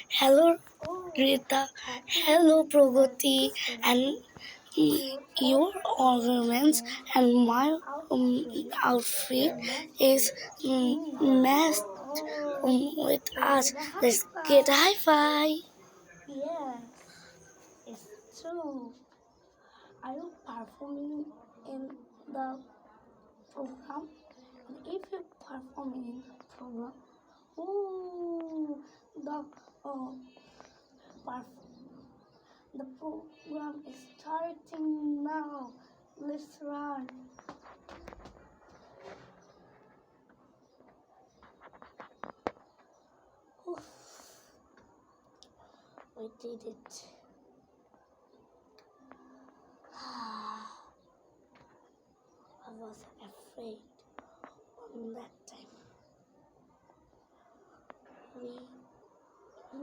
hello Rita, hello Pragati, and your ornaments and my outfit is matched with us. Let's get high five. Yes, it's true. Are you performing in the program? And if you're performing in the program, oh, perf- the program is starting now. Let's run. Oof. We did it. I was afraid on that time.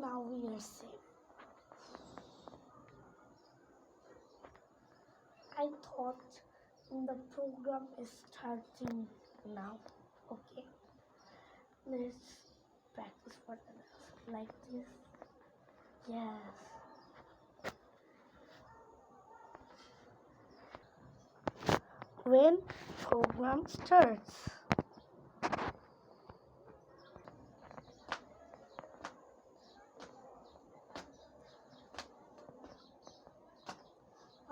Now we are safe. I thought the program is starting now. Okay, let's practice for the dance like this. Yes. When program starts.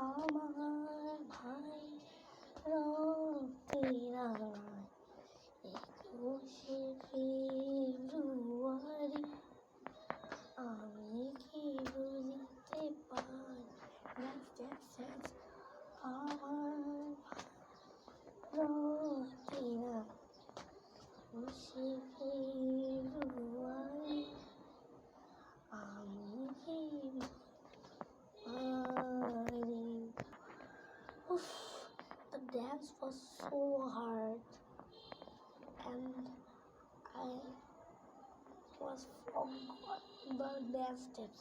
আমার ভাই রক্তেরা একুশে ফেব্রুয়ারি আমি কি বুঝতে পারি আমার রক্তেরা একুশে ফেব্রুয়ারি আমি কি The dance was so hard and I was forgot the dance steps.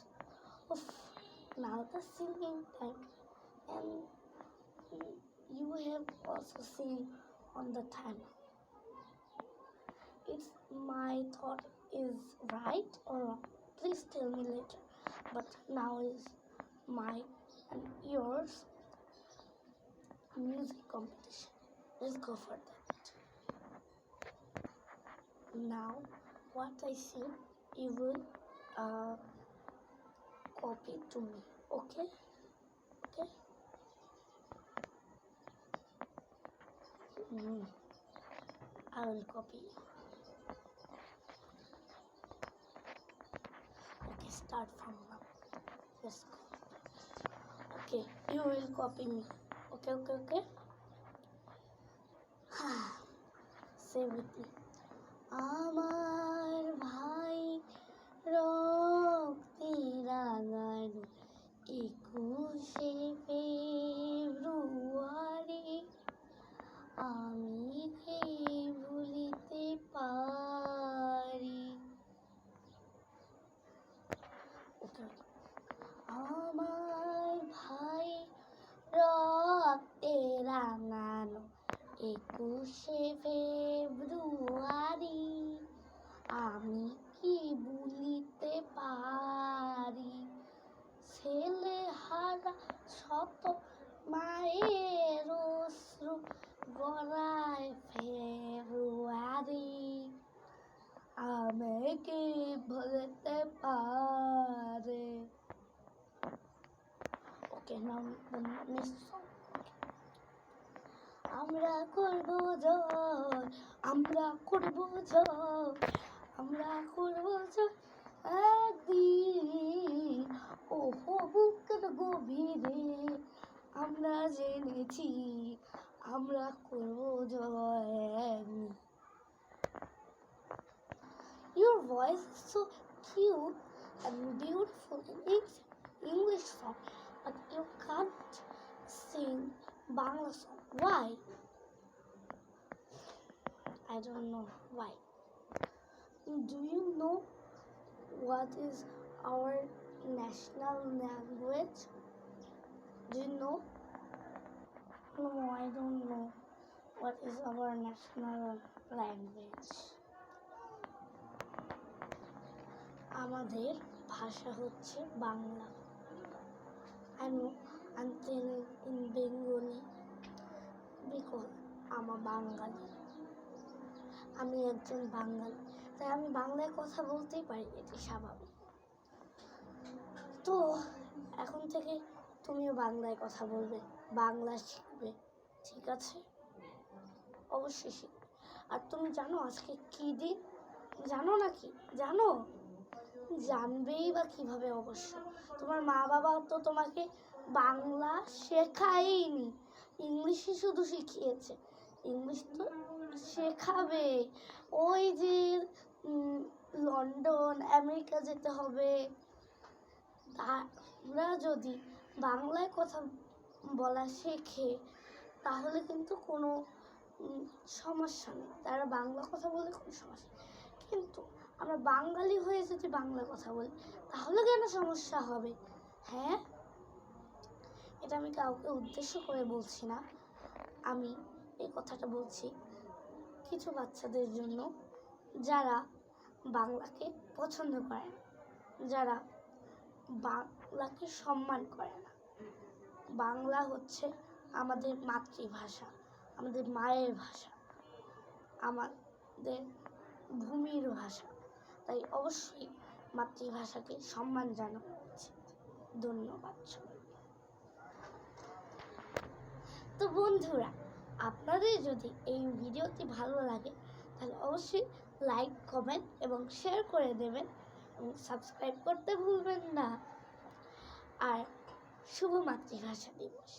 Now the singing time, and you have also sing on the time. It's my thought is right or wrong. Please tell me later. But now is my and yours music competition. Let's go for that. Now what I sing, you will copy to me. Okay? Okay? I will copy you. Okay, start from now. Let's go. Okay, you will copy me. Okay, okay, okay? Say with me. আমার ভাই রক্তে রাঙানো একুশে ফেব্রুয়ারি আমি কি ভুলিতে পারি। আমার ভাই রক্তে রাঙানো একুশে ফেব্রুয়ারি আমি কি ভুলিতে পারি। ছেলে হারা শত মায়ের অশ্রু গড়ায় ফেব্রুয়ারি আমি কি ভুলিতে পারে। Okay, now the next song. আমরা করব জয়, আমরা করব জয়, আমরা করব জয় একদিন। ওহো বুকের গভীরে আমরা জেনেছি আমরা করব জয় একদিন। Your voice is so cute and beautiful in English song, but you can't sing Bangla song. Why? I don't know why. Do you know what is our national language? Do you know? No, I don't know what is our national language. আমাদের ভাষা হচ্ছে Bangla. I know I'm telling in Bengali because আমার বাঙালি, আমি একজন বাঙালি, তাই আমি বাংলায় কথা বলতেই পারি, এটি স্বাভাবিক। তো এখন থেকে তুমিও বাংলায় কথা বলবে, বাংলা শিখবে, ঠিক আছে? অবশ্যই শিখবে। আর তুমি জানো আজকে কি দিন? জানো নাকি? জানো? জানবেই বা কিভাবে? অবশ্য তোমার মা বাবা তো তোমাকে বাংলা শেখায়নি, ইংলিশই শুধু শিখিয়েছে। ইংলিশ তো শেখাবে, ওই যে লন্ডন আমেরিকা যেতে হবে, তারা যদি বাংলায় কথা বলা শেখে তাহলে কিন্তু কোনো সমস্যা নেই, তারা বাংলা কথা বলে কোনো সমস্যা নেই। কিন্তু আমরা বাঙালি হয়ে যদি বাংলা কথা বলি তাহলে কেন সমস্যা হবে? হ্যাঁ, এটা আমি কাউকে উদ্দেশ্য করে বলছি না, আমি এই কথাটা বলছি কিছু বাচ্চাদের জন্য যারা বাংলাকে পছন্দ করে না, যারা বাংলাকে সম্মান করে না। বাংলা হচ্ছে আমাদের মাতৃভাষা, আমাদের মায়ের ভাষা, আমাদের ভূমির ভাষা, তাই অবশ্যই মাতৃভাষাকে সম্মান জানানো উচিত। ধন্যবাদ সবাই। তো বন্ধুরা, আপনাদের যদি এই ভিডিওটি ভালো লাগে তাহলে অবশ্যই লাইক, কমেন্ট এবং শেয়ার করে দেবেন এবং সাবস্ক্রাইব করতে ভুলবেন না। আর শুভ মাতৃভাষা দিবস।